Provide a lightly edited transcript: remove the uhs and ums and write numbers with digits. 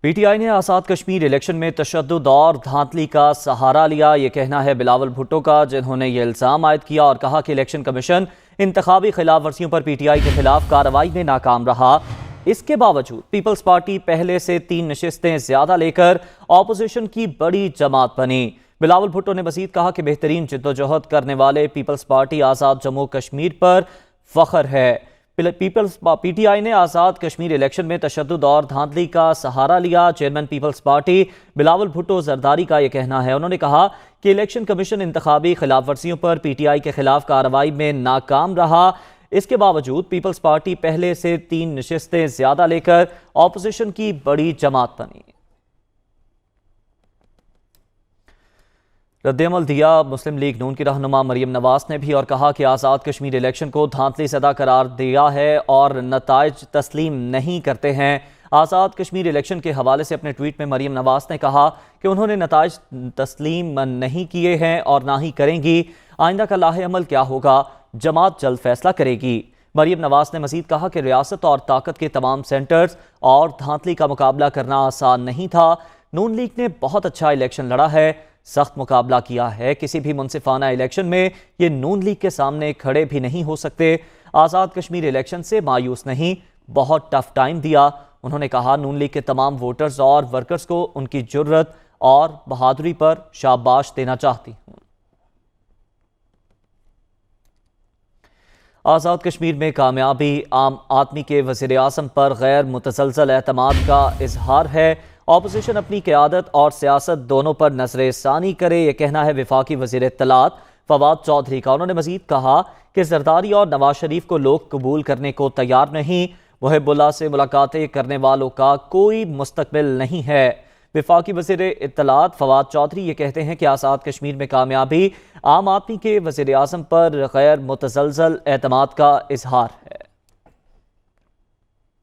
P T I نے Azad Kashmir election میں تشدد اور دھاندلی کا سہارا لیا، یہ کہنا ہے بلاول بھٹو کا، جنہوں نے یہ الزام عائد کیا اور کہا کہ الیکشن کمیشن انتخابی خلاف ورزیوں پر پی ٹی آئی کے خلاف کارروائی میں ناکام رہا۔ اس کے باوجود پیپلز پارٹی پہلے سے 3 نشستیں زیادہ لے کر اپوزیشن کی بڑی جماعت بنی۔ بلاول بھٹو نے مزید کہا کہ بہترین جدوجہد کرنے والے پیپلز پارٹی آزاد جموں کشمیر پر فخر ہے۔ پی ٹی آئی نے آزاد کشمیر الیکشن میں تشدد اور دھاندلی کا سہارا لیا۔ Chairman peoples party Bilawal Bhutto Zardari کا یہ کہنا ہے، انہوں نے کہا کہ الیکشن کمیشن انتخابی خلاف ورزیوں پر پی ٹی آئی کے خلاف کارروائی میں ناکام رہا۔ اس کے باوجود پیپلز پارٹی پہلے سے 3 نشستیں زیادہ لے کر اپوزیشن کی بڑی جماعت بنی۔ رد عمل دیا مسلم لیگ نون کی رہنما مریم نواز نے بھی اور کہا کہ آزاد کشمیر الیکشن کو دھاندلی زدہ قرار دیا ہے اور نتائج تسلیم نہیں کرتے ہیں۔ آزاد کشمیر الیکشن کے حوالے سے اپنے ٹویٹ میں مریم نواز نے کہا کہ انہوں نے نتائج تسلیم نہیں کیے ہیں اور نہ ہی کریں گی۔ آئندہ کا لاہ عمل کیا ہوگا، جماعت جلد فیصلہ کرے گی۔ مریم نواز نے مزید کہا کہ ریاست اور طاقت کے تمام سینٹرز اور دھاندلی کا مقابلہ کرنا آسان نہیں تھا۔ نون لیگ نے بہت اچھا الیکشن لڑا ہے، سخت مقابلہ کیا ہے، کسی بھی منصفانہ الیکشن میں یہ نون لیگ کے سامنے کھڑے بھی نہیں ہو سکتے۔ آزاد کشمیر الیکشن سے مایوس نہیں، بہت ٹف ٹائم دیا۔ انہوں نے کہا نون لیگ کے تمام ووٹرز اور ورکرز کو ان کی جرت اور بہادری پر شاباش دینا چاہتی ہوں۔ آزاد کشمیر میں کامیابی عام آدمی کے وزیر اعظم پر غیر متزلزل اعتماد کا اظہار ہے۔ اپوزیشن اپنی قیادت اور سیاست دونوں پر نظر ثانی کرے، یہ کہنا ہے وفاقی وزیر اطلاعات فواد چودھری کا۔ انہوں نے مزید کہا کہ زرداری اور نواز شریف کو لوگ قبول کرنے کو تیار نہیں، محب اللہ سے ملاقاتیں کرنے والوں کا کوئی مستقبل نہیں ہے۔ وفاقی وزیر اطلاعات فواد چودھری یہ کہتے ہیں کہ آزاد کشمیر میں کامیابی عام آدمی کے وزیر اعظم پر غیر متزلزل اعتماد کا اظہار ہے۔